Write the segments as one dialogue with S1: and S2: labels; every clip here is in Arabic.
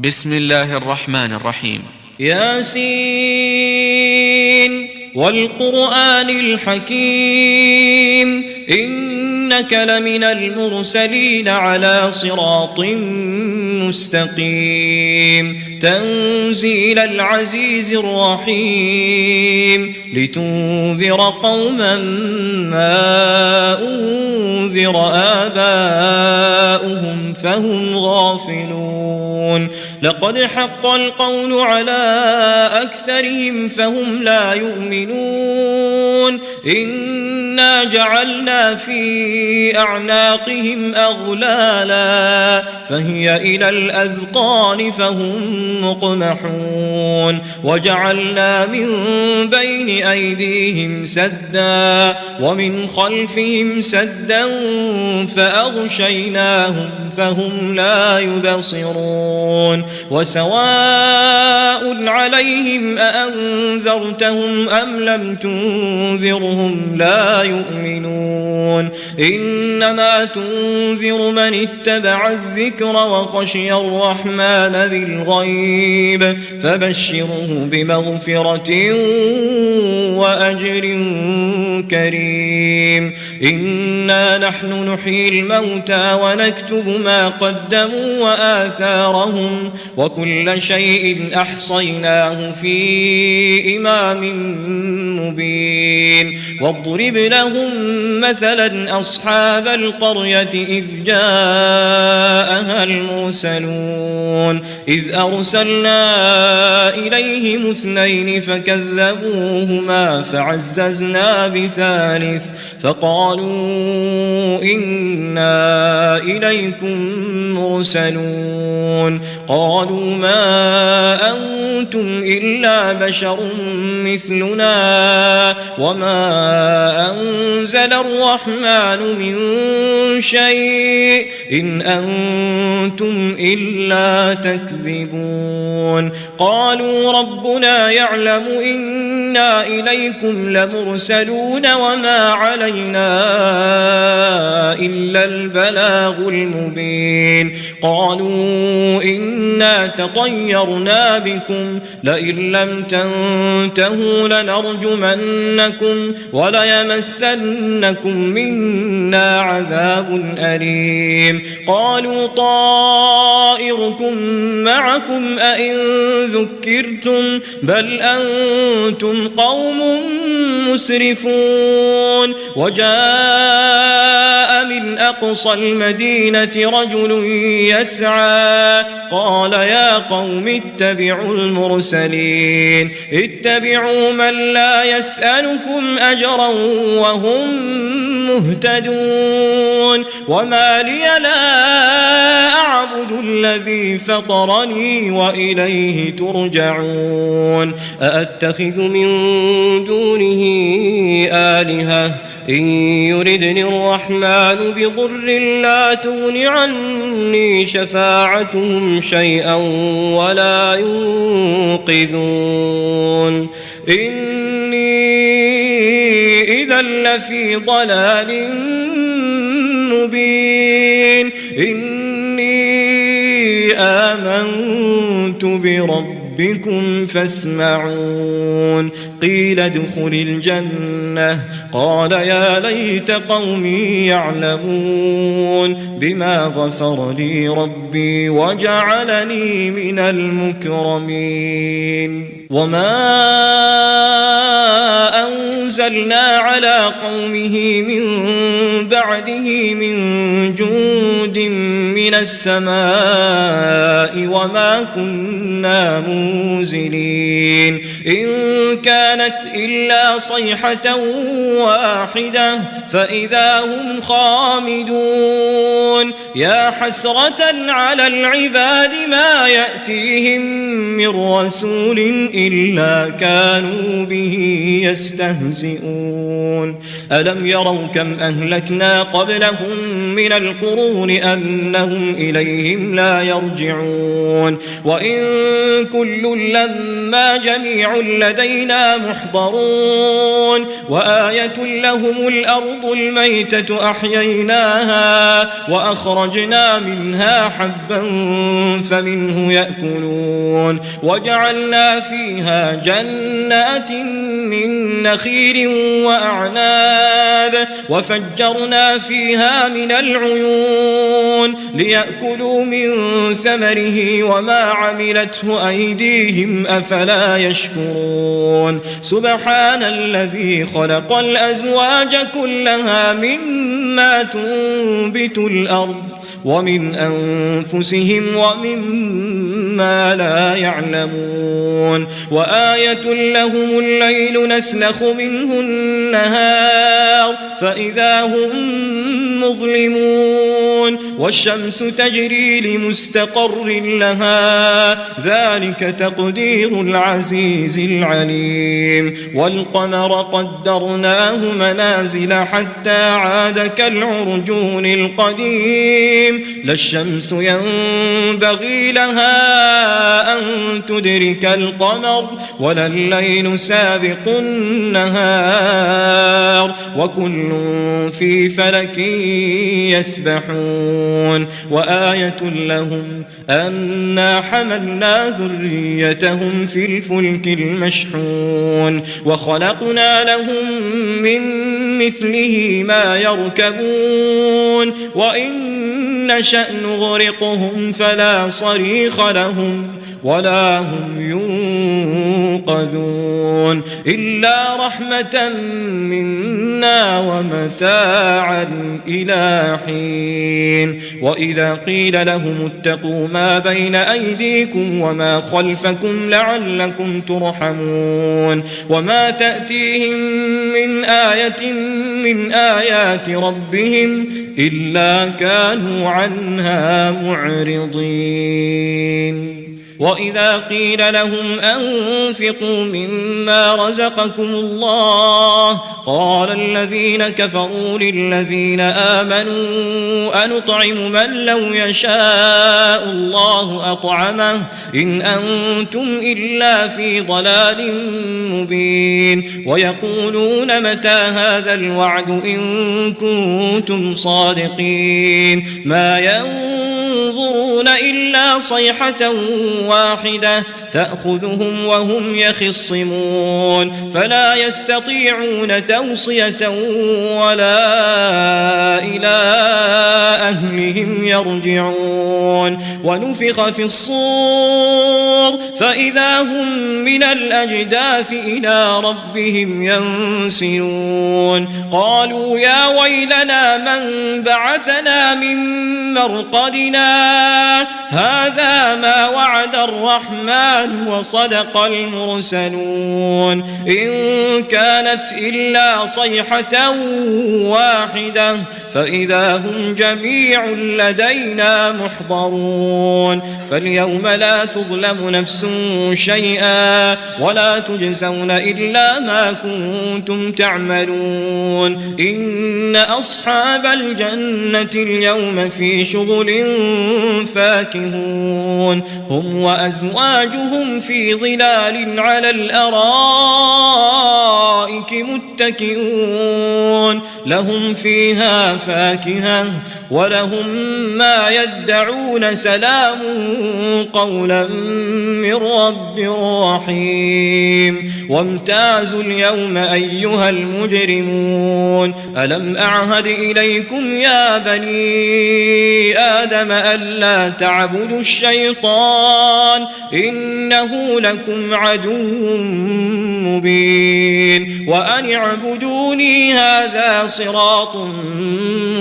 S1: بسم الله الرحمن الرحيم.
S2: ياسين والقرآن الحكيم إنك لمن المرسلين على صراط مستقيم تنزيل العزيز الرحيم لتنذر قوما ما أنذر آباؤهم فهم غافلون لقد حق القول على أكثرهم فهم لا يؤمنون إنا جعلنا في أعناقهم أغلالا فهي إلى الأذقان فهم مقمحون وجعلنا من بين أيديهم سدا ومن خلفهم سدا فأغشيناهم فهم لا يبصرون وسواء عليهم أأنذرتهم أم لم تنذرهم لا يؤمنون إنما تنذر من اتبع الذكر وخشي الرحمن بالغيب فبشره بمغفرة وأجر كريم إنا نحن نحيي الموتى ونكتب ما قدموا وآثارهم وكل شيء أحصيناه في إمام مبين واضرب لهم مثلا أصحاب القرية إذ جاءها المرسلون إذ أرسلنا إليهم اثنين فكذبوهما فعززنا بثالث فقالوا إنا إليكم مرسلون قالوا ما أنتم إلا بشر مثلنا وما أنزل الرحمن من شيء إن أنتم إلا تكذبون قالوا ربنا يعلم إنا إليكم لمرسلون وما علينا إلا البلاغ المبين قالوا إنا تطيرنا بكم لئن لم تنتهوا لنرجمنكم وليمسنكم منا عذاب أليم قالوا طائركم معكم أئن ذكرتم بل أنتم قوم مسرفون وجاء من أقصى المدينة رجل يسعى قال يا قوم اتبعوا المرسلين اتبعوا من لا يسألكم أجرا وهم مهتدون وما لي لا أعبد الذي فطرني وإليه ترجعون أأتخذ من دونه آلهة إن يردني الرحمن بضر لا تغن عني شفاعتهم شيئا ولا ينقذون إني إذا لفي ضلال مبين إني آمنت بربكم فاسمعون قيل ادخل الجنة قال يا ليت قومي يعلمون بما غفر لي ربي وجعلني من المكرمين وما أنزلنا على قومه من بعده من جند من السماء وما كنا منزلين إن كانت إلا صيحة واحدة فإذا هم خامدون يا حسرة على العباد ما يأتيهم من رسول إلا كانوا به يستهزئون ألم يروا كم أهلكنا قبلهم من القرون أنهم فهم إليهم لا يرجعون وإن كل لما جميع لدينا محضرون وآية لهم الأرض الميتة أحييناها وأخرجنا منها حبا فمنه يأكلون وجعلنا فيها جنات من نخيل وأعناب وفجرنا فيها من العيون ليأكلوا من ثمره وما عملته أيديهم أفلا يشكرون سبحان الذي خلق الأزواج كلها مما تنبت الأرض ومن أنفسهم ومما لا يعلمون وآية لهم الليل نسلخ منه النهار فإذا هم مظلمون والشمس تجري لمستقر لها ذلك تقدير العزيز العليم والقمر قدرناه منازل حتى عاد كالعرجون القديم لا الشمس ينبغي لها أن تدرك القمر ولا الليل سابق النهار وكل في فلك يسبحون وآية لهم أنا حملنا ذريتهم في الفلك المشحون وخلقنا لهم من مثله ما يركبون وإن نشأ نغرقهم فلا صريخ لهم ولا هم ينقذون إلا رحمة منا ومتاعا إلى حين وإذا قيل لهم اتقوا ما بين أيديكم وما خلفكم لعلكم ترحمون وما تأتيهم من آية من آيات ربهم إلا كانوا عنها معرضين وإذا قيل لهم أنفقوا مما رزقكم الله قال الذين كفروا للذين آمنوا أنطعم من لو يشاء الله أطعمه إن أنتم إلا في ضلال مبين ويقولون متى هذا الوعد إن كنتم صادقين ما ينظرون إلا صيحة واحدة تأخذهم وهم يخصمون فلا يستطيعون توصية ولا إلى أهلهم يرجعون ونفخ في الصور فإذا هم من الأجداث إلى ربهم ينسلون قالوا يا ويلنا من بعثنا من مرقدنا هذا ما وعد الرحمن وصدق المرسلون إن كانت إلا صيحة واحدة فإذا هم جميع لدينا محضرون فاليوم لا تظلم نفس شيئا ولا تجزون إلا ما كنتم تعملون إن أصحاب الجنة اليوم في شغل فاكهون هم وأزواجهم في ظلال على الأرائك متكئون لهم فيها فاكهة ولهم ما يدعون سلام قولا من رب رحيم وامتازوا اليوم أيها المجرمون ألم أعهد إليكم يا بني آدم ألا تعبدوا الشيطان إنه لكم عدو مبين وأن اعبدوني هذا صراط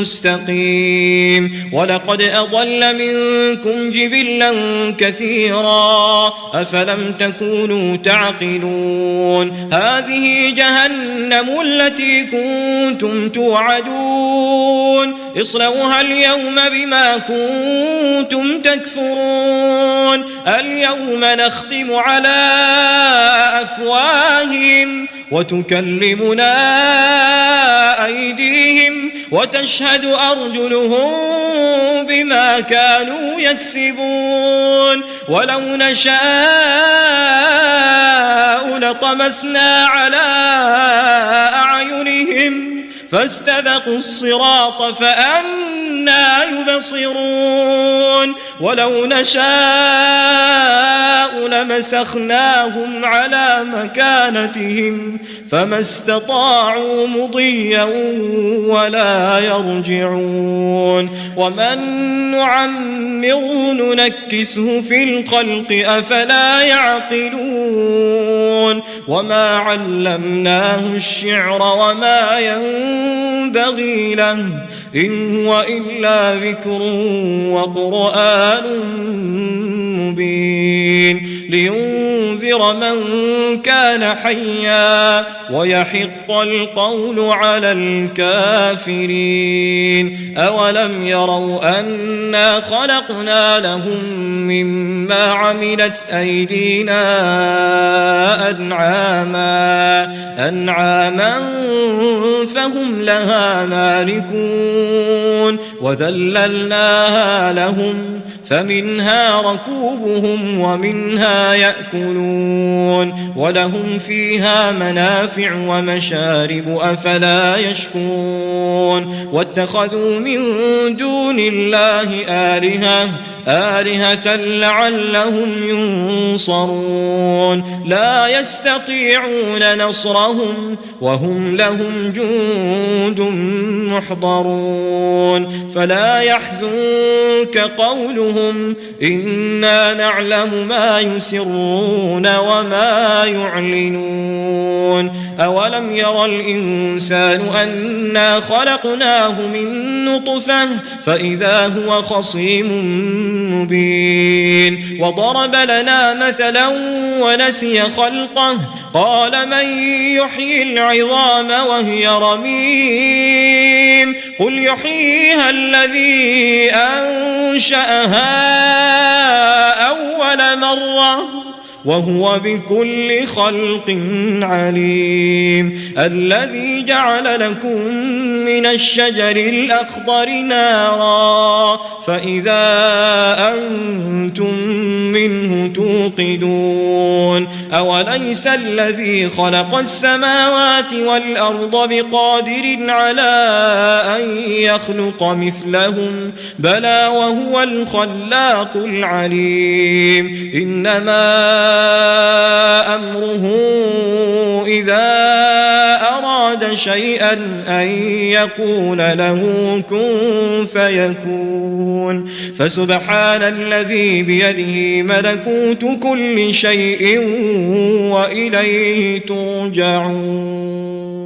S2: مستقيم ولقد أضل منكم جبلا كثيرا أفلم تكونوا تعقلون هذه جهنم التي كنتم توعدون اصلوها اليوم بما كنتم تكفرون اليوم نختم على أفواههم وتكلمنا أيديهم وتشهد أرجلهم بما كانوا يكسبون ولو نشاء لطمسنا على أعينهم فاستبقوا الصراط فأنى يبصرون ولو نشاء لمسخناهم على مكانتهم فما استطاعوا مضيا ولا يرجعون ومن نعمره ننكسه في الخلق أفلا يعقلون وما علمناه الشعر وما ينبغي له إن هو إلا ذكر وقرآن مبين لينذر من كان حيا ويحق القول على الكافرين أولم يروا أنا خلقنا لهم مما عملت أيدينا أنعاما فهم لها مالكون وذللناها لهم فمنها ركوبهم ومنها يأكلون ولهم فيها منافع ومشارب أفلا يشكرون واتخذوا من دون الله آلهة لعلهم ينصرون لا يستطيعون نصرهم وهم لهم جند محضرون فلا يحزنك قولهم إنا نعلم ما يسرون وما يعلنون أولم يرى الإنسان أنا خلقناه من نطفة فإذا هو خصيم مبين وضرب لنا مثلا ونسي خلقه قال من يحيي العظام وهي رميم قل يحييها الذي أنشأها أول مرة وهو بكل خلق عليم الذي جعل لكم من الشجر الأخضر نارا فإذا أنتم منه توقدون أوليس الذي خلق السماوات والأرض بقادر على أن يخلق مثلهم بلى وهو الخلاق العليم إنما أمره إذا أراد شيئا أن يقول له كن فيكون فسبحان الذي بيده ملكوت كل شيء وإليه ترجعون.